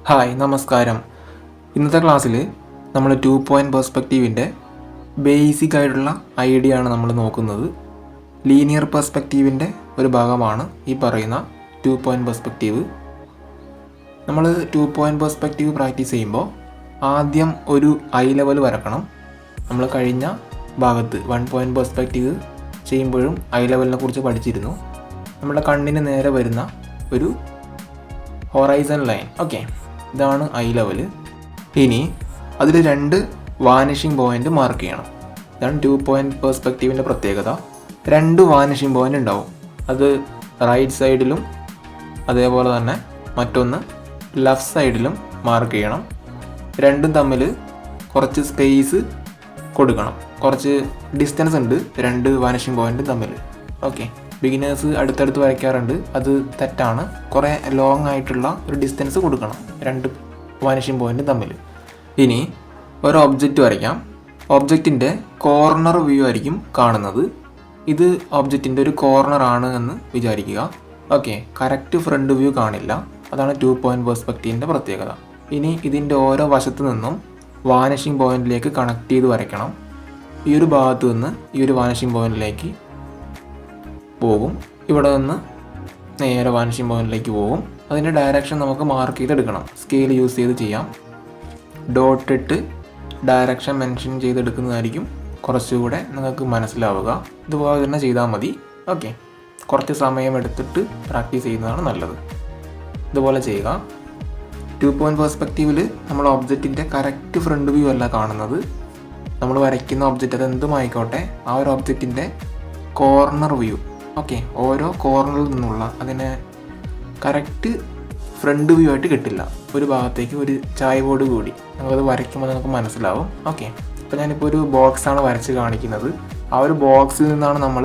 Hi നമസ്കാരം. ഇന്നത്തെ ക്ലാസ്സിൽ നമ്മൾ 2 പോയിൻറ്റ് പെർസ്പെക്റ്റീവിൻ്റെ ബേസിക് ആയിട്ടുള്ള ഐഡിയ ആണ് നമ്മൾ നോക്കുന്നത്. ലീനിയർ പെർസ്പെക്റ്റീവിൻ്റെ ഒരു ഭാഗമാണ് ഈ പറയുന്ന 2 പോയിൻറ്റ് പെർസ്പെക്റ്റീവ്. നമ്മൾ 2 പോയിൻറ്റ് പെർസ്പെക്റ്റീവ് പ്രാക്ടീസ് ചെയ്യുമ്പോൾ ആദ്യം ഒരു ഐ ലെവൽ വരക്കണം. നമ്മൾ കഴിഞ്ഞ ഭാഗത്ത് 1 പോയിൻറ്റ് പെർസ്പെക്റ്റീവ് ചെയ്യുമ്പോഴും ഐ ലെവലിനെ കുറിച്ച് പഠിച്ചിരുന്നു. നമ്മുടെ കണ്ണിന് നേരെ വരുന്ന ഒരു ഹൊറൈസൺ ലൈൻ, ഓക്കെ, ഇതാണ് ഐ ലെവൽ. ഇനി അതിൽ 2 വാനിഷിംഗ് പോയിൻ്റ് മാർക്ക് ചെയ്യണം. ഇതാണ് 2 പോയിൻറ്റ് പെർസ്പെക്റ്റീവിൻ്റെ പ്രത്യേകത. 2 വാനിഷിംഗ് പോയിൻ്റ് ഉണ്ടാവും. അത് റൈറ്റ് സൈഡിലും അതേപോലെ തന്നെ മറ്റൊന്ന് ലെഫ്റ്റ് സൈഡിലും മാർക്ക് ചെയ്യണം. രണ്ടും തമ്മിൽ കുറച്ച് സ്പേസ് കൊടുക്കണം. കുറച്ച് ഡിസ്റ്റൻസ് ഉണ്ട് 2 വാനിഷിംഗ് പോയിൻ്റ് തമ്മിൽ. ഓക്കെ, ബിഗിനേഴ്സ് അടുത്തടുത്ത് വരയ്ക്കാറുണ്ട്, അത് തെറ്റാണ്. കുറേ ലോങ് ആയിട്ടുള്ള ഒരു ഡിസ്റ്റൻസ് കൊടുക്കണം 2 വാനിഷിംഗ് പോയിൻ്റ് തമ്മിൽ. ഇനി ഒരു ഒബ്ജക്റ്റ് വരയ്ക്കാം. ഒബ്ജക്റ്റിൻ്റെ കോർണർ വ്യൂ ആയിരിക്കും കാണുന്നത്. ഇത് ഒബ്ജക്റ്റിൻ്റെ ഒരു കോർണർ ആണ് എന്ന് വിചാരിക്കുക. ഓക്കെ, കറക്റ്റ് ഫ്രണ്ട് വ്യൂ കാണില്ല. അതാണ് 2 പോയിൻറ്റ് പെർസ്പെക്റ്റീവിൻ്റെ പ്രത്യേകത. ഇനി ഇതിൻ്റെ ഓരോ വശത്തു നിന്നും വാനിഷിംഗ് പോയിന്റിലേക്ക് കണക്ട് ചെയ്ത് വരയ്ക്കണം. ഈ ഒരു ഭാഗത്തു നിന്ന് ഈ ഒരു വാനിഷിംഗ് പോയിന്റിലേക്ക് പോകും. ഇവിടെ നിന്ന് നേരെ വാനിഷിംഗ് പോയിന്റിലേക്ക് പോകും. അതിൻ്റെ ഡയറക്ഷൻ നമുക്ക് മാർക്ക് ചെയ്തെടുക്കണം. സ്കെയിൽ യൂസ് ചെയ്ത് ചെയ്യാം. ഡോട്ട് ഇട്ട് ഡയറക്ഷൻ മെൻഷൻ ചെയ്തെടുക്കുന്നതായിരിക്കും കുറച്ചുകൂടെ നിങ്ങൾക്ക് മനസ്സിലാവുക. ഇതുപോലെ തന്നെ ചെയ്താൽ മതി. ഓക്കെ, കുറച്ച് സമയം എടുത്തിട്ട് പ്രാക്ടീസ് ചെയ്യുന്നതാണ് നല്ലത്. ഇതുപോലെ ചെയ്യുക. 2 പോയിൻറ്റ് പെർസ്പെക്റ്റീവിൽ നമ്മൾ ഒബ്ജക്റ്റിൻ്റെ കറക്റ്റ് ഫ്രണ്ട് വ്യൂ അല്ല കാണുന്നത്. നമ്മൾ വരയ്ക്കുന്ന ഒബ്ജക്റ്റ് അതെന്തുമായിക്കോട്ടെ, ആ ഒരു ഒബ്ജക്റ്റിൻ്റെ കോർണർ വ്യൂ. ഓക്കെ, ഓരോ കോർണറിൽ നിന്നുള്ള അതിനെ കറക്റ്റ് ഫ്രണ്ട് വ്യൂ ആയിട്ട് കിട്ടില്ല. ഒരു ഭാഗത്തേക്ക് ഒരു ചായ്വോട് കൂടി നമുക്കത് വരയ്ക്കുമ്പോൾ നമുക്ക് മനസ്സിലാവും. ഓക്കെ, ഇപ്പോൾ ഞാനിപ്പോൾ ഒരു ബോക്സാണ് വരച്ച് കാണിക്കുന്നത്. ആ ഒരു ബോക്സിൽ നിന്നാണ് നമ്മൾ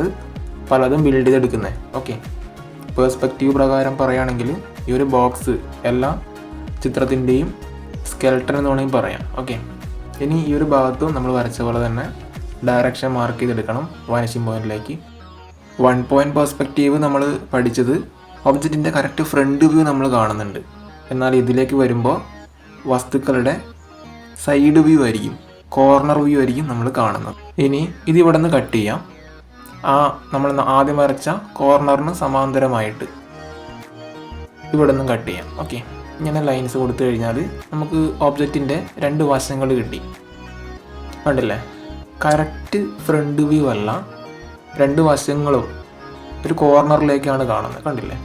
പലതും ബിൽഡ് ചെയ്തെടുക്കുന്നത്. ഓക്കെ, പേഴ്സ്പെക്റ്റീവ് പ്രകാരം പറയുകയാണെങ്കിൽ ഈ ഒരു ബോക്സ് എല്ലാ ചിത്രത്തിൻ്റെയും സ്കെൽട്ടൺ എന്ന് വേണമെങ്കിൽ പറയാം. ഓക്കെ, ഇനി ഈ ഒരു ഭാഗത്തും നമ്മൾ വരച്ച പോലെ തന്നെ ഡയറക്ഷൻ മാർക്ക് ചെയ്തെടുക്കണം വാനിഷിംഗ് പോയിന്റിലേക്ക്. 1 പോയിൻറ്റ് പെർസ്പെക്റ്റീവ് നമ്മൾ പഠിച്ചത് ഒബ്ജക്റ്റിൻ്റെ കറക്റ്റ് ഫ്രണ്ട് വ്യൂ നമ്മൾ കാണുന്നുണ്ട്. എന്നാൽ ഇതിലേക്ക് വരുമ്പോൾ വസ്തുക്കളുടെ സൈഡ് വ്യൂ ആയിരിക്കും, കോർണർ വ്യൂ ആയിരിക്കും നമ്മൾ കാണുന്നത്. ഇനി ഇത് ഇവിടെ നിന്ന് കട്ട് ചെയ്യാം. നമ്മൾ ആദ്യം വരച്ച കോർണറിന് സമാന്തരമായിട്ട് ഇവിടെ നിന്നും കട്ട് ചെയ്യാം. ഓക്കെ, ഇങ്ങനെ ലൈൻസ് കൊടുത്തു കഴിഞ്ഞാൽ നമുക്ക് ഒബ്ജക്റ്റിൻ്റെ 2 വശങ്ങൾ കിട്ടി. കണ്ടില്ലേ, കറക്റ്റ് ഫ്രണ്ട് വ്യൂ അല്ല, 2 വശങ്ങളും ഒരു കോർണറിലേക്കാണ് കാണുന്നത്. കണ്ടില്ലേ,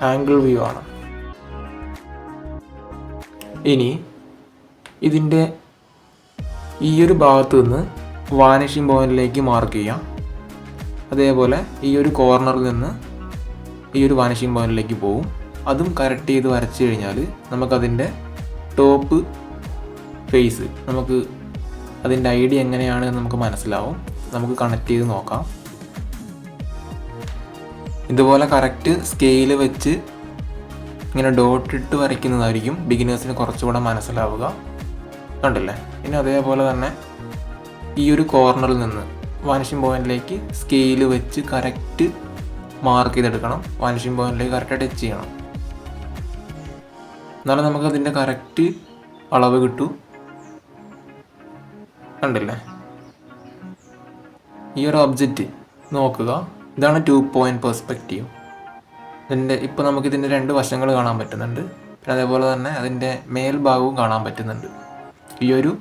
ആംഗിൾ വ്യൂ ആണ്. ഇനി ഇതിൻ്റെ ഈ ഒരു ഭാഗത്തു നിന്ന് വാനിഷിംഗ് പോയിന്റിലേക്ക് മാർക്ക് ചെയ്യാം. അതേപോലെ ഈ ഒരു കോർണറിൽ നിന്ന് ഈ ഒരു വാനിഷിംഗ് പോയിന്റിലേക്ക് പോകും. അതും കറക്റ്റ് ചെയ്ത് വരച്ചു കഴിഞ്ഞാൽ നമുക്കതിൻ്റെ ടോപ്പ് ഫേസ്, നമുക്ക് അതിൻ്റെ ഐഡിയ എങ്ങനെയാണ് എന്ന് നമുക്ക് മനസ്സിലാവും. നമുക്ക് കണക്ട് ചെയ്ത് നോക്കാം. ഇതുപോലെ കറക്റ്റ് സ്കെയിൽ വെച്ച് ഇങ്ങനെ ഡോട്ട് ഇട്ട് വരയ്ക്കുന്നതായിരിക്കും ബിഗിനേഴ്സിന് കുറച്ചുകൂടെ മനസ്സിലാവുക. കണ്ടില്ലേ, ഇനി അതേപോലെ തന്നെ ഈ ഒരു കോർണറിൽ നിന്ന് വാനിഷിംഗ് പോയിന്റിലേക്ക് സ്കെയിൽ വെച്ച് കറക്റ്റ് മാർക്ക് ചെയ്തെടുക്കണം. വാനിഷിംഗ് പോയിന്റിലേക്ക് കറക്റ്റ് ടച്ച് ചെയ്യണം. എന്നാലും നമുക്ക് അതിൻ്റെ കറക്റ്റ് അളവ് കിട്ടൂ. കണ്ടില്ലേ, ഈ ഒരു ഒബ്ജക്റ്റ് നോക്കുക. ഇതാണ് 2 പോയിൻറ്റ് പെർസ്പെക്റ്റീവ്. ഇപ്പോൾ നമുക്കിതിൻ്റെ 2 വശങ്ങൾ കാണാൻ പറ്റുന്നുണ്ട്. പിന്നെ അതേപോലെ തന്നെ അതിൻ്റെ മേൽഭാഗവും കാണാൻ പറ്റുന്നുണ്ട്. ഈ ഒരു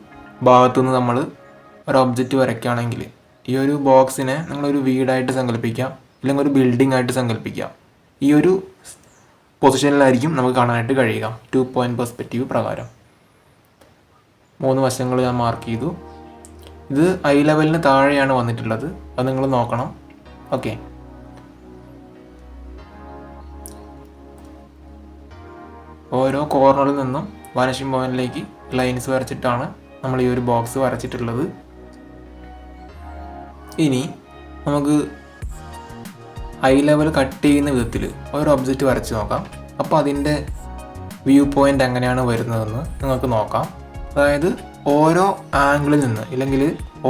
ഭാഗത്തുനിന്ന് നമ്മൾ ഒരു ഒബ്ജക്റ്റ് വരയ്ക്കുകയാണെങ്കിൽ ഈ ഒരു ബോക്സിനെ നിങ്ങളൊരു വീടായിട്ട് സങ്കല്പിക്കാം, അല്ലെങ്കിൽ ഒരു ബിൽഡിംഗ് ആയിട്ട് സങ്കല്പിക്കാം. ഈ ഒരു പൊസിഷനിലായിരിക്കും നമുക്ക് കാണാനായിട്ട് കഴിയുക 2 പോയിൻറ്റ് പെർസ്പെക്റ്റീവ് പ്രകാരം. 3 വശങ്ങൾ ഞാൻ മാർക്ക് ചെയ്തു. ഇത് ഐ ലെവലിന് താഴെയാണ് വന്നിട്ടുള്ളത്, അത് നിങ്ങൾ നോക്കണം. ഓക്കെ, ഓരോ കോർണറിൽ നിന്നും വാനിഷിംഗ് പോയിന്റിലേക്ക് ലൈൻസ് വരച്ചിട്ടാണ് നമ്മൾ ഈ ഒരു ബോക്സ് വരച്ചിട്ടുള്ളത്. ഇനി നമുക്ക് ഐ ലെവൽ കട്ട് ചെയ്യുന്ന വിധത്തിൽ ഒരു ഒബ്ജക്റ്റ് വരച്ച് നോക്കാം. അപ്പോൾ അതിൻ്റെ വ്യൂ പോയിൻ്റ് എങ്ങനെയാണ് വരുന്നതെന്ന് നിങ്ങൾക്ക് നോക്കാം. അതായത് ഓരോ ആംഗിളിൽ നിന്ന് ഇല്ലെങ്കിൽ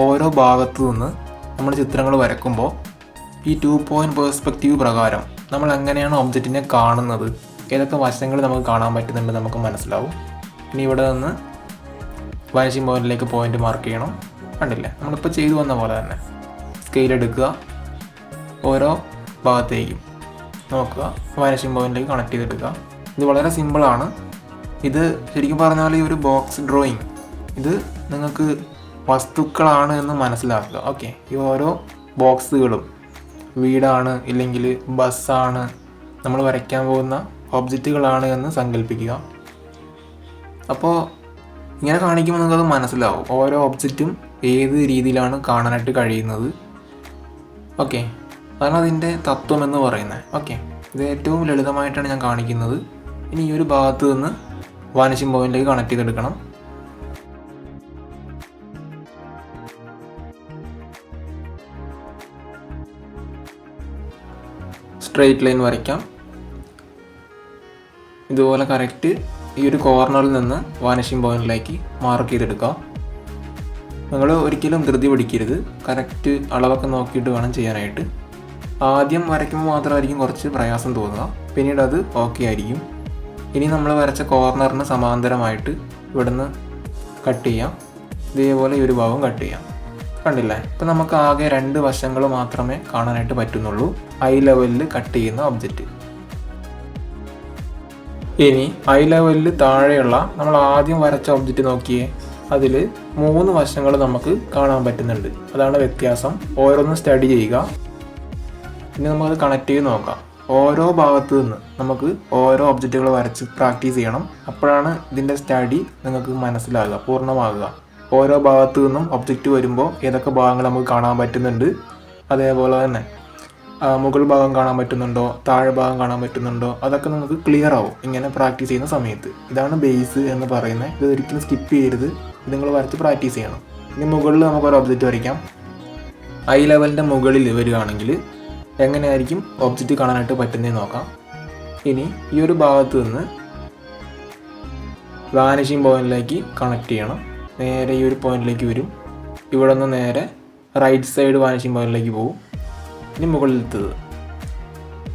ഓരോ ഭാഗത്തു നിന്ന് നമ്മൾ ചിത്രങ്ങൾ വരയ്ക്കുമ്പോൾ ഈ 2 പോയിൻറ്റ് പെർസ്പെക്റ്റീവ് പ്രകാരം നമ്മൾ എങ്ങനെയാണ് ഒബ്ജക്റ്റിനെ കാണുന്നത് ഏതൊക്കെ വശങ്ങൾ നമുക്ക് കാണാൻ പറ്റുന്നുണ്ട് നമുക്ക് മനസ്സിലാവും. ഇനി ഇവിടെ നിന്ന് വാനിഷിംഗ് പോയിന്റിലേക്ക് പോയിന്റ് മാർക്ക് ചെയ്യണം. കണ്ടില്ലേ, നമ്മളിപ്പോൾ ചെയ്തു വന്ന പോലെ തന്നെ സ്കെയിൽ എടുക്കുക, ഓരോ ഭാഗത്തേക്കും നോക്കുക, വാനിഷിംഗ് പോയിന്റിലേക്ക് കണക്ട് ചെയ്തെടുക്കുക. ഇത് വളരെ സിമ്പിളാണ്. ഇത് ശരിക്കും പറഞ്ഞാൽ ഈ ഒരു ബോക്സ് ഡ്രോയിങ് ഇത് നിങ്ങൾക്ക് വസ്തുക്കളാണ് എന്ന് മനസ്സിലാക്കുക. ഓക്കെ, ഈ ഓരോ ബോക്സുകളും വീടാണ്, ഇല്ലെങ്കിൽ ബസ്സാണ്, നമ്മൾ വരയ്ക്കാൻ പോകുന്ന ഒബ്ജക്റ്റുകളാണ് എന്ന് സങ്കല്പിക്കുക. അപ്പോൾ ഇങ്ങനെ കാണിക്കുമ്പോൾ നിങ്ങൾക്കത് മനസ്സിലാവും ഓരോ ഒബ്ജക്റ്റും ഏത് രീതിയിലാണ് കാണാനായിട്ട് കഴിയുന്നത്. ഓക്കെ, അതാണ് അതിൻ്റെ തത്വം എന്ന് പറയുന്നത്. ഓക്കെ, ഇത് ഏറ്റവും ലളിതമായിട്ടാണ് ഞാൻ കാണിക്കുന്നത്. ഇനി ഈ ഒരു ഭാഗത്ത് നിന്ന് വാനിഷിംഗ് പോയിന്റിലേക്ക് കണക്ട് ചെയ്തെടുക്കണം. സ്ട്രെയിറ്റ് ലൈൻ വരയ്ക്കാം. ഇതുപോലെ കറക്റ്റ് ഈ ഒരു കോർണറിൽ നിന്ന് വാനിഷിംഗ് പോയിന്റിലേക്ക് മാർക്ക് ചെയ്തെടുക്കാം. നിങ്ങൾ ഒരിക്കലും ധൃതി പിടിക്കരുത്, കറക്റ്റ് അളവൊക്കെ നോക്കിയിട്ട് വേണം ചെയ്യാനായിട്ട്. ആദ്യം വരയ്ക്കുമ്പോൾ മാത്രമായിരിക്കും കുറച്ച് പ്രയാസം തോന്നുക, പിന്നീട് അത് ഓക്കെ ആയിരിക്കും. ഇനി നമ്മൾ വരച്ച കോർണറിന് സമാന്തരമായിട്ട് ഇവിടുന്ന് കട്ട് ചെയ്യാം. ഇതേപോലെ ഈ ഒരു ഭാഗം കട്ട് ചെയ്യാം. കണ്ടില്ലേ, ഇപ്പം നമുക്ക് ആകെ 2 വശങ്ങൾ മാത്രമേ കാണാനായിട്ട് പറ്റുന്നുള്ളൂ ഐ ലെവലിൽ കട്ട് ചെയ്യുന്ന ഒബ്ജക്റ്റ്. ഇനി ഐ ലെവലിൽ താഴെയുള്ള നമ്മൾ ആദ്യം വരച്ച ഒബ്ജക്റ്റ് നോക്കിയേ, അതിൽ 3 വശങ്ങൾ നമുക്ക് കാണാൻ പറ്റുന്നുണ്ട്. അതാണ് വ്യത്യാസം. ഓരോന്നും സ്റ്റഡി ചെയ്യുക. ഇനി നമുക്കത് കണക്ട് ചെയ്ത് നോക്കാം. ഓരോ ഭാഗത്തു നിന്ന് നമുക്ക് ഓരോ ഒബ്ജക്റ്റുകൾ വരച്ച് പ്രാക്ടീസ് ചെയ്യണം. അപ്പോഴാണ് ഇതിൻ്റെ സ്റ്റഡി നിങ്ങൾക്ക് മനസ്സിലാകുക, പൂർണ്ണമാകുക. ഓരോ ഭാഗത്തു നിന്നും ഒബ്ജക്റ്റ് വരുമ്പോൾ ഏതൊക്കെ ഭാഗങ്ങൾ നമുക്ക് കാണാൻ പറ്റുന്നുണ്ട്, അതേപോലെ തന്നെ മുകൾ ഭാഗം കാണാൻ പറ്റുന്നുണ്ടോ, താഴെ ഭാഗം കാണാൻ പറ്റുന്നുണ്ടോ, അതൊക്കെ നമുക്ക് ക്ലിയർ ആവും ഇങ്ങനെ പ്രാക്ടീസ് ചെയ്യുന്ന സമയത്ത്. ഇതാണ് ബേസ് എന്ന് പറയുന്നത്. ഇത് ഒരിക്കലും സ്കിപ്പ് ചെയ്യരുത്, ഇത് നിങ്ങൾ വരച്ച് പ്രാക്ടീസ് ചെയ്യണം. ഇനി മുകളിൽ നമുക്കൊരു ഒബ്ജക്റ്റ് വരയ്ക്കാം. ഐ ലെവലിൻ്റെ മുകളിൽ വരികയാണെങ്കിൽ എങ്ങനെയായിരിക്കും ഒബ്ജക്റ്റ് കാണാനായിട്ട് പറ്റുന്നതെന്ന് നോക്കാം. ഇനി ഈ ഒരു ഭാഗത്ത് നിന്ന് വാനിഷിംഗ് പോയിന്റിലേക്ക് കണക്ട് ചെയ്യണം. നേരെ ഈ ഒരു പോയിന്റിലേക്ക് വരും. ഇവിടെ നിന്ന് നേരെ റൈറ്റ് സൈഡ് വാനിഷിംഗ് പോയിന്റിലേക്ക് പോകും. ഇനി മുകളിലെത്തത്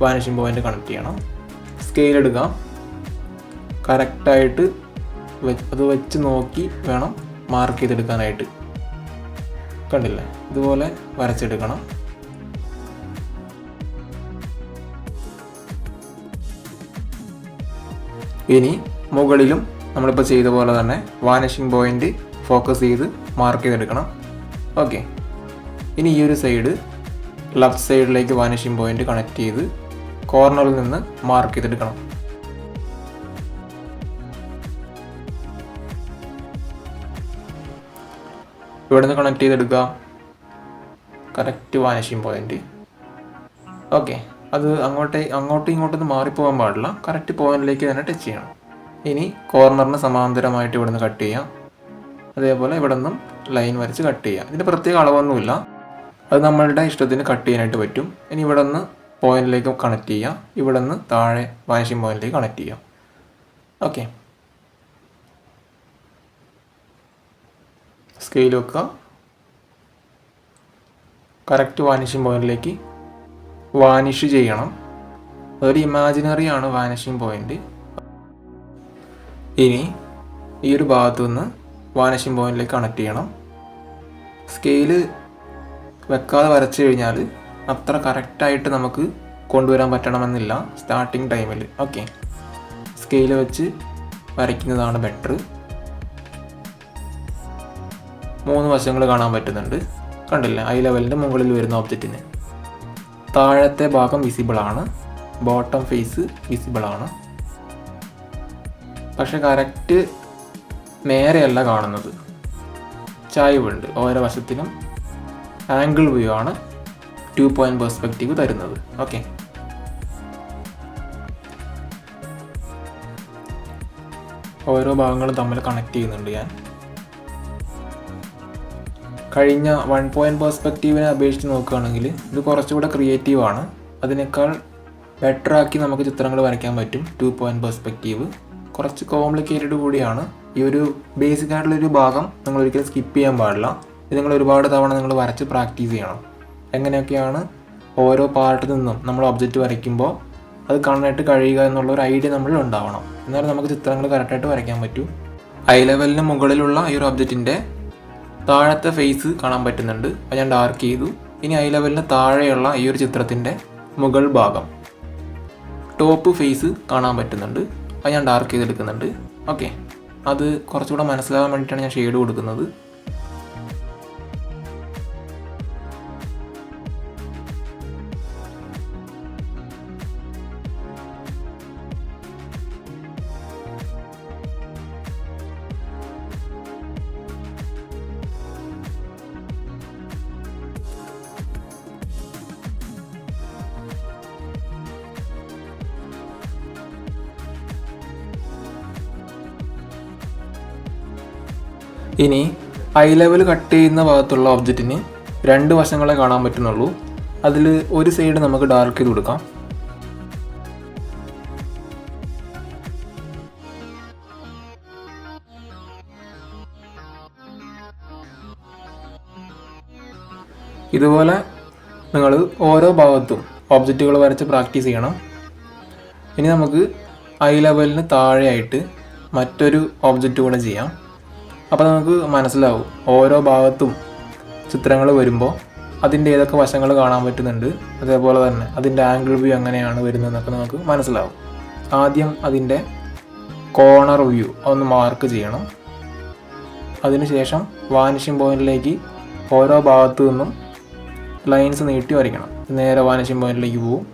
വാനിഷിംഗ് പോയിന്റ് കണക്ട് ചെയ്യണം. സ്കെയിൽ എടുക്കാം. കറക്റ്റായിട്ട് അത് വെച്ച് നോക്കി വേണം മാർക്ക് ചെയ്തെടുക്കാനായിട്ട്. കണ്ടില്ലേ, ഇതുപോലെ വരച്ചെടുക്കണം. ഇനി മുകളിലും നമ്മളിപ്പോൾ ചെയ്ത പോലെ തന്നെ വാനിഷിംഗ് പോയിന്റ് ഫോക്കസ് ചെയ്ത് മാർക്ക് ചെയ്തെടുക്കണം. ഓക്കെ, ഇനി ഈ ഒരു സൈഡ് ലെഫ്റ്റ് സൈഡിലേക്ക് വാനിഷിംഗ് പോയിന്റ് കണക്ട് ചെയ്ത് കോർണറിൽ നിന്ന് മാർക്ക് ചെയ്തെടുക്കണം. ഇവിടെ നിന്ന് കണക്ട് ചെയ്തെടുക്കുക, കറക്റ്റ് വാനിഷിംഗ് പോയിന്റ്. ഓക്കെ, അത് അങ്ങോട്ടും ഇങ്ങോട്ടൊന്നും മാറിപ്പോകാൻ പാടില്ല, കറക്റ്റ് പോയിന്റിലേക്ക് തന്നെ ടച്ച് ചെയ്യണം. ഇനി കോർണറിന് സമാന്തരമായിട്ട് ഇവിടെ നിന്ന് കട്ട് ചെയ്യാം. അതേപോലെ ഇവിടെ നിന്നും ലൈൻ വരച്ച് കട്ട് ചെയ്യാം. ഇതിന് പ്രത്യേക അളവൊന്നുമില്ല, അത് നമ്മളുടെ ഇഷ്ടത്തിന് കട്ട് ചെയ്യാനായിട്ട് പറ്റും. ഇനി ഇവിടെ നിന്ന് പോയിന്റിലേക്ക് കണക്ട് ചെയ്യാം. ഇവിടെ നിന്ന് താഴെ വാനിഷിംഗ് പോയിന്റിലേക്ക് കണക്ട് ചെയ്യാം. ഓക്കെ, സ്കെയിൽ വെക്കുക. കറക്റ്റ് വാനിഷിംഗ് പോയിന്റിലേക്ക് വാനിഷ് ചെയ്യണം. അതൊരു ഇമാജിനറി ആണ് വാനിഷിംഗ് പോയിന്റ്. ഇനി ഈ ഒരു ഭാഗത്തു നിന്ന് വാനിഷിംഗ് പോയിന്റിലേക്ക് കണക്ട് ചെയ്യണം. സ്കെയില് വെക്കാതെ വരച്ചു കഴിഞ്ഞാൽ അത്ര കറക്റ്റായിട്ട് നമുക്ക് കൊണ്ടുവരാൻ പറ്റണമെന്നില്ല സ്റ്റാർട്ടിങ് ടൈമിൽ. ഓക്കെ, സ്കെയിൽ വെച്ച് വരയ്ക്കുന്നതാണ് ബെറ്റർ. 3 വശങ്ങൾ കാണാൻ പറ്റുന്നുണ്ട്. കണ്ടില്ലേ, ഐ ലെവലിൻ്റെ മുകളിൽ വരുന്ന ഒബ്ജക്റ്റിന് താഴത്തെ ഭാഗം വിസിബിൾ ആണ്, ബോട്ടം ഫേസ് വിസിബിൾ ആണ്. പക്ഷെ കറക്റ്റ് നേരെയല്ല കാണുന്നത്, ചായ്വുണ്ട്. ഓരോ വശത്തിനും ആംഗിൾ വ്യൂ ആണ് 2 പോയിന്റ് പെർസ്പെക്റ്റീവ് തരുന്നത്. ഓക്കെ, ഓരോ ഭാഗങ്ങളും തമ്മിൽ കണക്ട് ചെയ്യുന്നുണ്ട് ഞാൻ. കഴിഞ്ഞ 1 പോയിന്റ് പെർസ്പെക്റ്റീവിനെ അപേക്ഷിച്ച് നോക്കുകയാണെങ്കിൽ ഇത് കുറച്ചുകൂടെ ക്രിയേറ്റീവാണ്. അതിനേക്കാൾ ബെറ്റർ ആക്കി നമുക്ക് ചിത്രങ്ങൾ വരയ്ക്കാൻ പറ്റും. 2 പോയിന്റ് പെർസ്പെക്റ്റീവ് കുറച്ച് കോംപ്ലിക്കേറ്റഡ് കൂടിയാണ്. ഈ ഒരു ബേസിക് ആയിട്ടുള്ളൊരു ഭാഗം നിങ്ങൾ ഒരിക്കലും സ്കിപ്പ് ചെയ്യാൻ പാടില്ല. ഇത് നിങ്ങൾ ഒരുപാട് തവണ നിങ്ങൾ വരച്ച് പ്രാക്ടീസ് ചെയ്യണം. എങ്ങനെയൊക്കെയാണ് ഓരോ പാർട്ടിൽ നിന്നും നമ്മൾ ഒബ്ജക്റ്റ് വരയ്ക്കുമ്പോൾ അത് കണ്ണിട്ട് കഴിയുക എന്നുള്ള ഒരു ഐഡിയ നമ്മളിൽ ഉണ്ടാവണം. എന്നാലും നമുക്ക് ചിത്രങ്ങൾ കറക്റ്റായിട്ട് വരയ്ക്കാൻ പറ്റൂ. ഐ ലെവലിന് മുകളിലുള്ള ഈ ഒരു ഒബ്ജക്റ്റിൻ്റെ താഴത്തെ ഫേസ് കാണാൻ പറ്റുന്നുണ്ട്. അത് ഞാൻ ഡാർക്ക് ചെയ്തു. ഇനി ഐ ലെവലിന് താഴെയുള്ള ഈ ഒരു ചിത്രത്തിൻ്റെ മുകൾ ഭാഗം ടോപ്പ് ഫേസ് കാണാൻ പറ്റുന്നുണ്ട്. അത് ഞാൻ ഡാർക്ക് ചെയ്തെടുക്കുന്നുണ്ട്. ഓക്കെ, അത് കുറച്ചുകൂടെ മനസ്സിലാകാൻ വേണ്ടിയിട്ടാണ് ഞാൻ ഷെയ്ഡ് കൊടുക്കുന്നത്. ഇനി ഐ ലെവൽ കട്ട് ചെയ്യുന്ന ഭാഗത്തുള്ള ഒബ്ജക്റ്റിന് 2 വശങ്ങളെ കാണാൻ പറ്റുന്നുള്ളൂ. അതിൽ ഒരു സൈഡ് നമുക്ക് ഡാർക്ക് ചെയ്ത് കൊടുക്കാം. ഇതുപോലെ നിങ്ങൾ ഓരോ ഭാഗത്തും ഒബ്ജക്റ്റുകൾ വരച്ച് പ്രാക്ടീസ് ചെയ്യണം. ഇനി നമുക്ക് ഐ ലെവലിന് താഴെയായിട്ട് മറ്റൊരു ഒബ്ജക്റ്റ് കൂടെ ചെയ്യാം. അപ്പോൾ നമുക്ക് മനസ്സിലാവും ഓരോ ഭാഗത്തും ചിത്രങ്ങൾ വരുമ്പോൾ അതിൻ്റെ ഏതൊക്കെ വശങ്ങൾ കാണാൻ പറ്റുന്നുണ്ട്, അതേപോലെ തന്നെ അതിൻ്റെ ആംഗിൾ വ്യൂ എങ്ങനെയാണ് വരുന്നതെന്നൊക്കെ നമുക്ക് മനസ്സിലാവും. ആദ്യം അതിൻ്റെ കോർണർ വ്യൂ ഒന്ന് മാർക്ക് ചെയ്യണം. അതിനുശേഷം വാനിഷിംഗ് പോയിന്റിലേക്ക് ഓരോ ഭാഗത്തു നിന്നും ലൈൻസ് നീട്ടി വരയ്ക്കണം. നേരെ വാനിഷിംഗ് പോയിന്റിലേക്ക് പോവും.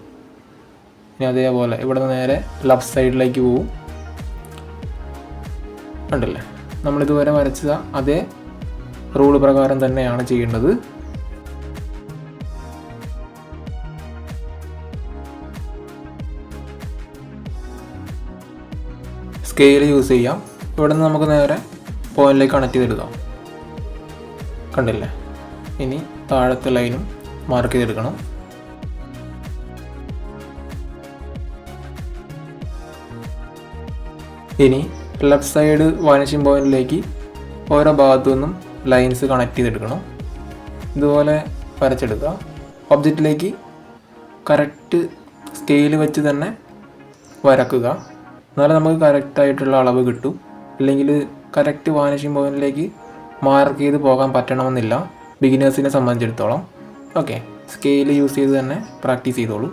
ഇനി അതേപോലെ ഇവിടെ നിന്ന് നേരെ ലെഫ്റ്റ് സൈഡിലേക്ക് പോവും. ഉണ്ടല്ലേ, നമ്മളിതുവരെ വരച്ച അതേ റൂൾ പ്രകാരം തന്നെയാണ് ചെയ്യേണ്ടത്. സ്കെയിൽ യൂസ് ചെയ്യാം. ഇവിടെ നിന്ന് നമുക്ക് നേരെ പോയിന്റിലേക്ക് കണക്ട് ചെയ്തെടുക്കാം. കണ്ടില്ലേ, ഇനി താഴത്തെ ലൈനും മാർക്ക് ചെയ്തെടുക്കണം. ഇനി ലെഫ്റ്റ് സൈഡ് വാനിഷിംഗ് പോയിന്റിലേക്ക് ഓരോ ഭാഗത്തു നിന്നും ലൈൻസ് കണക്ട് ചെയ്തെടുക്കണം. ഇതുപോലെ വരച്ചെടുക്കുക. ഒബ്ജക്റ്റിലേക്ക് കറക്റ്റ് സ്കെയിൽ വെച്ച് തന്നെ വരക്കുക. എന്നാലും നമുക്ക് കറക്റ്റായിട്ടുള്ള അളവ് കിട്ടും. ഇല്ലെങ്കിൽ കറക്റ്റ് വാനിഷിംഗ് പോയിന്റിലേക്ക് മാർക്ക് ചെയ്ത് പോകാൻ പറ്റണമെന്നില്ല ബിഗിനേഴ്സിനെ സംബന്ധിച്ചിടത്തോളം. ഓക്കെ, സ്കെയിൽ യൂസ് ചെയ്ത് തന്നെ പ്രാക്ടീസ് ചെയ്തോളൂ.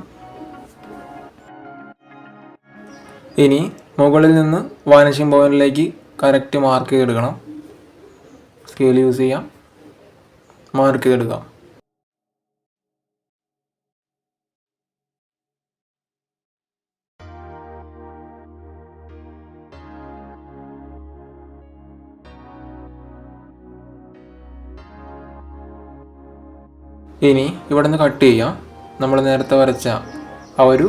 ഇനി മുകളിൽ നിന്ന് വാനിഷിംഗ് പോയിന്റിലേക്ക് കറക്റ്റ് മാർക്ക് ചെയ്തെടുക്കണം. സ്കെയിൽ യൂസ് ചെയ്യാം, മാർക്ക് ചെയ്തെടുക്കാം. ഇനി ഇവിടെ നിന്ന് കട്ട് ചെയ്യാം. നമ്മൾ നേരത്തെ വരച്ച ആ ഒരു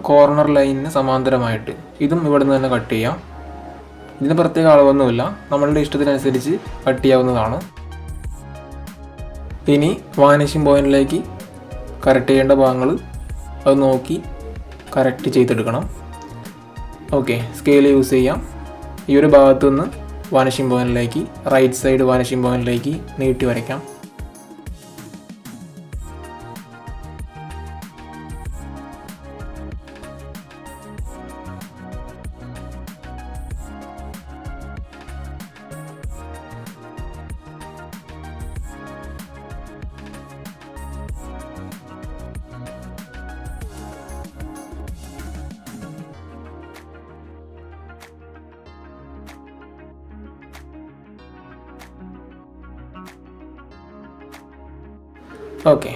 കോർണർ ലൈനിന് സമാന്തരമായിട്ട് ഇതും ഇവിടെ നിന്ന് തന്നെ കട്ട് ചെയ്യാം. ഇതിന് പ്രത്യേക അളവൊന്നുമില്ല, നമ്മളുടെ ഇഷ്ടത്തിനനുസരിച്ച് കട്ട് ചെയ്യാവുന്നതാണ്. ഇനി വാനിഷിംഗ് പോയിന്റിലേക്ക് കറക്റ്റ് ചെയ്യേണ്ട ഭാഗങ്ങൾ അത് നോക്കി കറക്റ്റ് ചെയ്തെടുക്കണം. ഓക്കെ, സ്കെയിൽ യൂസ് ചെയ്യാം. ഈ ഒരു ഭാഗത്തു നിന്ന് വാനിഷിംഗ് പോയിന്റിലേക്ക് റൈറ്റ് സൈഡ് വാനിഷിംഗ് പോയിന്റിലേക്ക് നീട്ടി വരയ്ക്കാം. ഓക്കെ,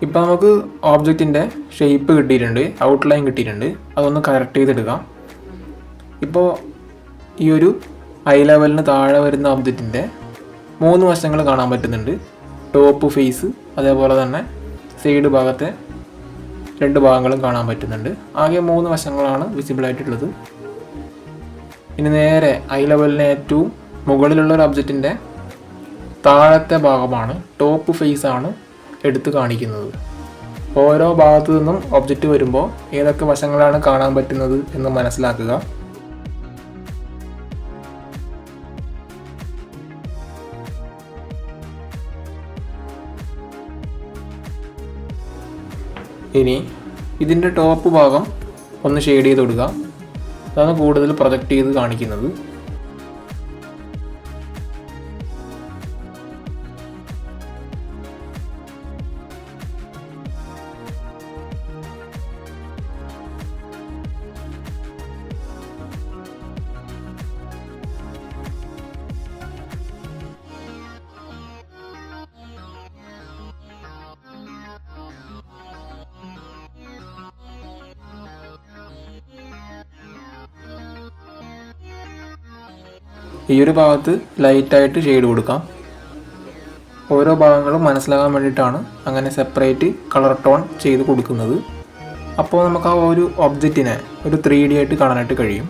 ഇപ്പോൾ നമുക്ക് ഓബ്ജക്റ്റിൻ്റെ ഷേപ്പ് കിട്ടിയിട്ടുണ്ട്, ഔട്ട്ലൈൻ കിട്ടിയിട്ടുണ്ട്. അതൊന്ന് കറക്റ്റ് ചെയ്തെടുക്കാം. ഇപ്പോൾ ഈ ഒരു ഐ ലെവലിന് താഴെ വരുന്ന ഒബ്ജക്റ്റിൻ്റെ 3 വശങ്ങൾ കാണാൻ പറ്റുന്നുണ്ട്. ടോപ്പ് ഫേസ്, അതേപോലെ തന്നെ സൈഡ് ഭാഗത്തെ 2 ഭാഗങ്ങളും കാണാൻ പറ്റുന്നുണ്ട്. ആകെ 3 വശങ്ങളാണ് വിസിബിൾ ആയിട്ടുള്ളത്. ഇനി നേരെ ഐ ലെവലിന് ഏറ്റവും മുകളിലുള്ള ഒരു ഒബ്ജക്റ്റിൻ്റെ താഴത്തെ ഭാഗമാണ്, ടോപ്പ് ഫേസ് ആണ് എടുത്ത് കാണിക്കുന്നത്. ഓരോ ഭാഗത്തു നിന്നും ഒബ്ജക്റ്റ് വരുമ്പോൾ ഏതൊക്കെ വശങ്ങളാണ് കാണാൻ പറ്റുന്നത് എന്ന് മനസ്സിലാക്കുക. ഇനി ഇതിൻ്റെ ടോപ്പ് ഭാഗം ഒന്ന് ഷെയ്ഡ് ചെയ്ത് കൊടുക്കുക. അതാണ് കൂടുതൽ പ്രൊജക്റ്റ് ചെയ്ത് കാണിക്കുന്നത്. ഈ ഒരു ഭാഗത്ത് ലൈറ്റായിട്ട് ഷെയ്ഡ് കൊടുക്കാം. ഓരോ ഭാഗങ്ങളും മനസ്സിലാകാൻ വേണ്ടിയിട്ടാണ് അങ്ങനെ സെപ്പറേറ്റ് കളർ ടോൺ ചെയ്ത് കൊടുക്കുന്നത്. അപ്പോൾ നമുക്ക് ആ ഒരു ഒബ്ജക്റ്റിനെ ഒരു 3D ആയിട്ട് കാണാനായിട്ട് കഴിയും.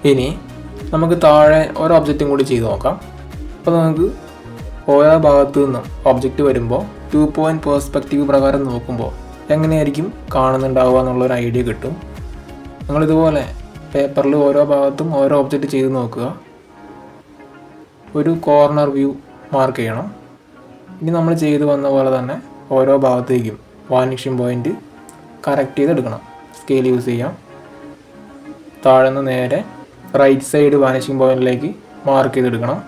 ഇനി നമുക്ക് താഴെ ഓരോ ഒബ്ജക്റ്റും കൂടി ചെയ്ത് നോക്കാം. അപ്പോൾ നമുക്ക് ഓരോ ഭാഗത്തു നിന്നും ഒബ്ജക്റ്റ് വരുമ്പോൾ 2 പോയിൻറ്റ് പേഴ്സ്പെക്റ്റീവ് പ്രകാരം നോക്കുമ്പോൾ എങ്ങനെയായിരിക്കും കാണുന്നുണ്ടാവുക എന്നുള്ളൊരു ഐഡിയ കിട്ടും. നിങ്ങളിതുപോലെ പേപ്പറിൽ ഓരോ ഭാഗത്തും ഓരോ ഒബ്ജക്റ്റ് ചെയ്ത് നോക്കുക. ഒരു കോർണർ വ്യൂ മാർക്ക് ചെയ്യണം. ഇനി നമ്മൾ ചെയ്ത് വന്ന പോലെ തന്നെ ഓരോ ഭാഗത്തേക്കും വാനിഷിംഗ് പോയിൻ്റ് കറക്റ്റ് ചെയ്തെടുക്കണം. സ്കെയിൽ യൂസ് ചെയ്യാം. താഴെ നിന്ന് നേരെ റൈറ്റ് സൈഡ് വാനിഷിംഗ് പോയിന്റിലേക്ക് മാർക്ക് ചെയ്തെടുക്കണം.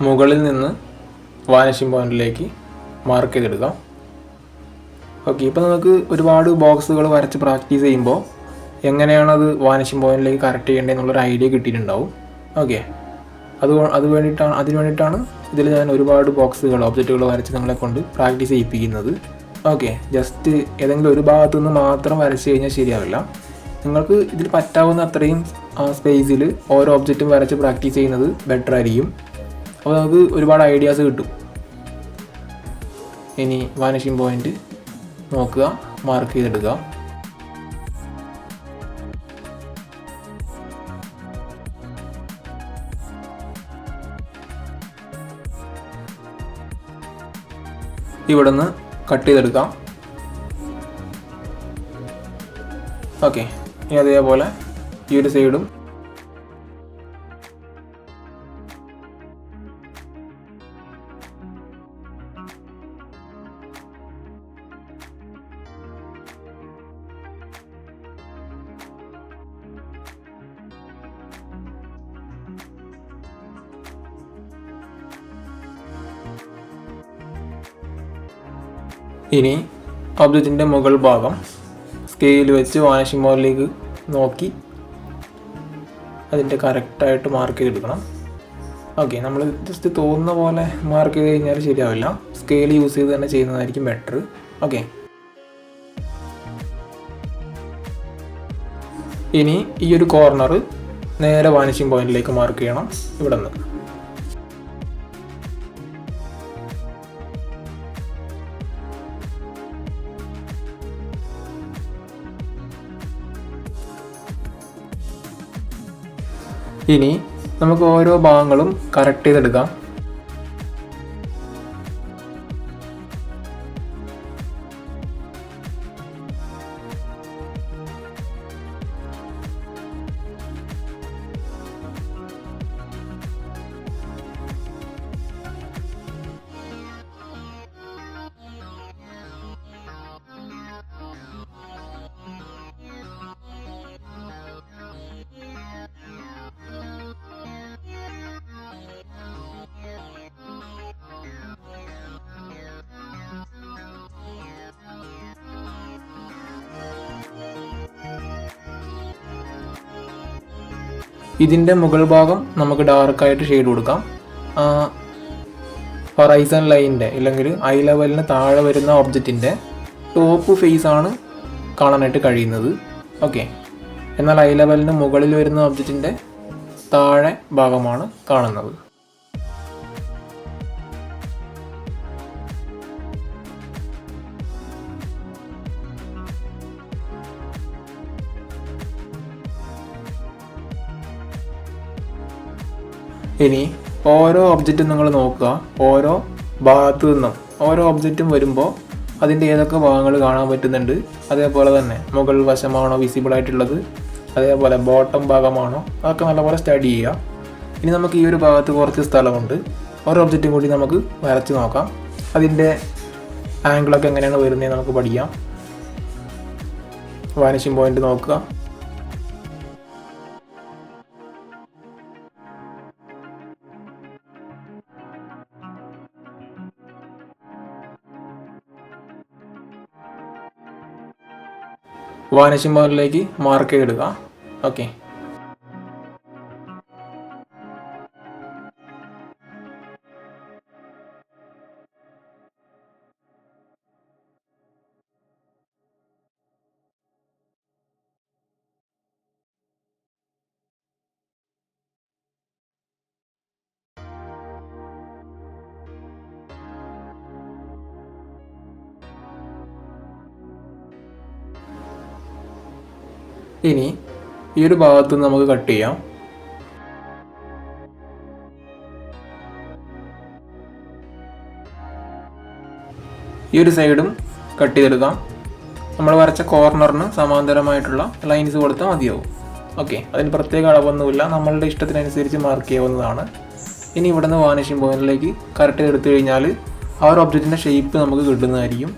മുകളിൽ നിന്ന് വാനിഷിംഗ് പോയിന്റിലേക്ക് മാർക്ക് ചെയ്തെടുക്കാം. ഓക്കെ, ഇപ്പോൾ നമുക്ക് ഒരുപാട് ബോക്സുകൾ വരച്ച് പ്രാക്ടീസ് ചെയ്യുമ്പോൾ എങ്ങനെയാണത് വാനിഷിംഗ് പോയിന്റിലേക്ക് കറക്റ്റ് ചെയ്യേണ്ടതെന്നുള്ളൊരു ഐഡിയ കിട്ടിയിട്ടുണ്ടാവും. ഓക്കെ, അതിനു വേണ്ടിയിട്ടാണ് ഇതിൽ ഞാൻ ഒരുപാട് ബോക്സുകൾ ഒബ്ജക്റ്റുകൾ വരച്ച് നിങ്ങളെ കൊണ്ട് പ്രാക്ടീസ് ചെയ്യിപ്പിക്കുന്നത്. ഓക്കെ, ജസ്റ്റ് ഏതെങ്കിലും ഒരു ഭാഗത്തു നിന്ന് മാത്രം വരച്ച് കഴിഞ്ഞാൽ ശരിയാവില്ല. നിങ്ങൾക്ക് ഇതിൽ പറ്റാവുന്ന അത്രയും സ്പേസിൽ ഓരോ ഒബ്ജക്റ്റും വരച്ച് പ്രാക്ടീസ് ചെയ്യുന്നത് ബെറ്റർ ആയിരിക്കും. അപ്പോൾ നമുക്ക് ഒരുപാട് ഐഡിയാസ് കിട്ടും. ഇനി വാനിഷിംഗ് പോയിന്റ് നോക്കുക, മാർക്ക് ചെയ്തെടുക്കുക. ഇവിടെ നിന്ന് കട്ട് ചെയ്തെടുക്കാം. ഓക്കെ, ഇനി അതേപോലെ ഈ ഒരു സൈഡും ഇനി ഒബ്ജക്റ്റിൻ്റെ മുകൾ ഭാഗം സ്കെയിൽ വെച്ച് വാനിഷിംഗ് പോയിന്റിലേക്ക് നോക്കി അതിൻ്റെ കറക്റ്റായിട്ട് മാർക്ക് ചെയ്തെടുക്കണം. ഓക്കെ, നമ്മൾ ജസ്റ്റ് തോന്നുന്ന പോലെ മാർക്ക് ചെയ്ത് കഴിഞ്ഞാൽ ശരിയാവില്ല. സ്കെയിൽ യൂസ് ചെയ്ത് തന്നെ ചെയ്യുന്നതായിരിക്കും ബെറ്റർ. ഓക്കെ, ഇനി ഈ ഒരു കോർണർ നേരെ വാനിഷിംഗ് പോയിന്റിലേക്ക് മാർക്ക് ചെയ്യണം. ഇവിടെ നിന്ന് ഇനി നമുക്ക് ഓരോ ഭാഗങ്ങളും കറക്റ്റ് ചെയ്തെടുക്കാം. ഇതിൻ്റെ മുകൾ ഭാഗം നമുക്ക് ഡാർക്കായിട്ട് ഷെയ്ഡ് കൊടുക്കാം. ഹൊറൈസൺ ലൈനിൻ്റെ അല്ലെങ്കിൽ ഐ ലെവലിന് താഴെ വരുന്ന ഒബ്ജക്റ്റിൻ്റെ ടോപ്പ് ഫേസ് ആണ് കാണാനായിട്ട് കഴിയുന്നത്. ഓക്കെ, എന്നാൽ ഐ ലെവലിന് മുകളിൽ വരുന്ന ഒബ്ജക്റ്റിൻ്റെ താഴെ ഭാഗമാണ് കാണുന്നത്. ഇനി ഓരോ ഒബ്ജക്റ്റും നിങ്ങൾ നോക്കുക. ഓരോ ഭാഗത്തു നിന്നും ഓരോ ഒബ്ജക്റ്റും വരുമ്പോൾ അതിൻ്റെ ഏതൊക്കെ ഭാഗങ്ങൾ കാണാൻ പറ്റുന്നുണ്ട്, അതേപോലെ തന്നെ മുകൾ വശമാണോ വിസിബിൾ ആയിട്ടുള്ളത്, അതേപോലെ ബോട്ടം ഭാഗമാണോ, അതൊക്കെ നല്ലപോലെ സ്റ്റഡി ചെയ്യുക. ഇനി നമുക്ക് ഈ ഒരു ഭാഗത്ത് കുറച്ച് സ്ഥലമുണ്ട്. ഓരോ ഒബ്ജക്റ്റും കൂടി നമുക്ക് വരച്ച് നോക്കാം. അതിൻ്റെ ആംഗിളൊക്കെ എങ്ങനെയാണ് വരുന്നത് നമുക്ക് പഠിക്കാം. വാനിഷിംഗ് പോയിന്റ് നോക്കുക. വാനിഷിംഗ് പോയിന്റിലേക്ക് മാർക്ക് ചെയ്തിടുക. ഓക്കെ, ഇനി ഈ ഒരു ഭാഗത്ത് നിന്ന് നമുക്ക് കട്ട് ചെയ്യാം. ഈ ഒരു സൈഡും കട്ട് ചെയ്തെടുക്കാം. നമ്മൾ വരച്ച കോർണറിന് സമാന്തരമായിട്ടുള്ള ലൈൻസ് കൊടുത്താൽ മതിയാവും. ഓക്കെ, അതിന് പ്രത്യേക അളവൊന്നുമില്ല, നമ്മളുടെ ഇഷ്ടത്തിനനുസരിച്ച് മാർക്ക് ചെയ്യാവുന്നതാണ്. ഇനി ഇവിടെ നിന്ന് വാനിഷിംഗ് പോയിന്റിലേക്ക് കറക്റ്റ് എടുത്തു കഴിഞ്ഞാൽ ആ ഒരു ഒബ്ജക്റ്റിൻ്റെ ഷേപ്പ് നമുക്ക് കിട്ടുന്നതായിരിക്കും.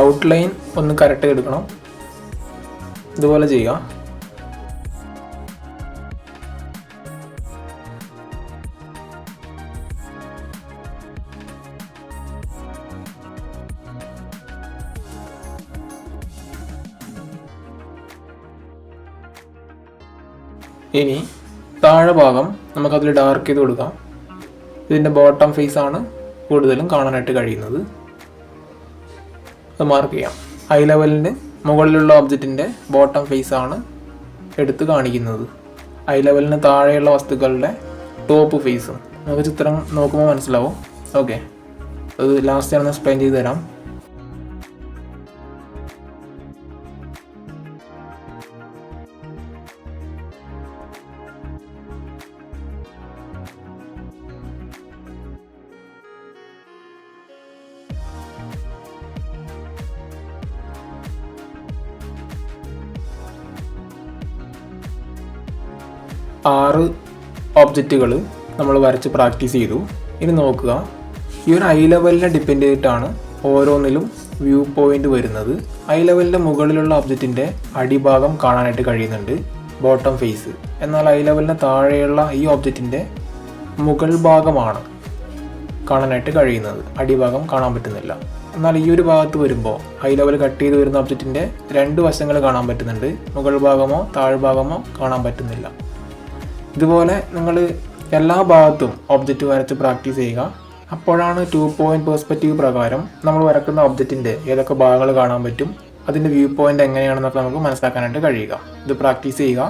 ഔട്ട്ലൈൻ ഒന്ന് കറക്റ്റ് എടുക്കണം. ഇതുപോലെ ചെയ്യുക. ഇനി താഴെ ഭാഗം നമുക്കതിൽ ഡാർക്ക് ചെയ്ത് കൊടുക്കാം. ഇതിൻ്റെ ബോട്ടം ഫേസ് ആണ് കൂടുതലും കാണാനായിട്ട് കഴിയുന്നത്. അത് മാർക്ക് ചെയ്യാം. ഐ ലെവലിന് മുകളിലുള്ള ഒബ്ജക്റ്റിൻ്റെ ബോട്ടം ഫേസ് ആണ് എടുത്ത് കാണിക്കുന്നത്. ഐ ലെവലിന് താഴെയുള്ള വസ്തുക്കളുടെ ടോപ്പ് ഫേസും നമുക്ക് ചിത്രം നോക്കുമ്പോൾ മനസ്സിലാവും. ഓക്കെ, അത് ലാസ്റ്റ് ഞാനൊന്ന് എക്സ്പ്ലെയിൻ ചെയ്ത് തരാം. ആറ് ഒബ്ജക്റ്റുകൾ നമ്മൾ വരച്ച് പ്രാക്ടീസ് ചെയ്തു. ഇനി നോക്കുക, ഈ ഒരു ഐ ലെവലിനെ ഡിപ്പെൻഡ് ചെയ്തിട്ടാണ് ഓരോന്നിലും വ്യൂ പോയിന്റ് വരുന്നത്. ഐ ലെവലിൻ്റെ മുകളിലുള്ള ഒബ്ജക്റ്റിൻ്റെ അടിഭാഗം കാണാനായിട്ട് കഴിയുന്നുണ്ട്, ബോട്ടം ഫേസ്. എന്നാൽ ഐ ലെവലിന് താഴെയുള്ള ഈ ഒബ്ജക്റ്റിൻ്റെ മുകൾ ഭാഗമാണ് കാണാനായിട്ട് കഴിയുന്നത്, അടിഭാഗം കാണാൻ പറ്റുന്നില്ല. എന്നാൽ ഈ ഒരു ഭാഗത്ത് വരുമ്പോൾ ഐ ലെവൽ കട്ട് ചെയ്ത് വരുന്ന ഒബ്ജക്റ്റിൻ്റെ രണ്ട് വശങ്ങൾ കാണാൻ പറ്റുന്നുണ്ട്, മുകൾ ഭാഗമോ താഴ്ഭാഗമോ കാണാൻ പറ്റുന്നില്ല. ഇതുപോലെ നിങ്ങൾ എല്ലാ ഭാഗത്തും ഒബ്ജക്റ്റ് വരച്ച് പ്രാക്ടീസ് ചെയ്യുക. അപ്പോഴാണ് 2 പോയിന്റ് പെർസ്പെക്റ്റീവ് പ്രകാരം നമ്മൾ വരക്കുന്ന ഒബ്ജക്റ്റിൻ്റെ ഏതൊക്കെ ഭാഗങ്ങൾ കാണാൻ പറ്റും, അതിൻ്റെ വ്യൂ പോയിന്റ് എങ്ങനെയാണെന്നൊക്കെ നമുക്ക് മനസ്സിലാക്കാനായിട്ട് കഴിയുക. ഇത് പ്രാക്ടീസ് ചെയ്യുക.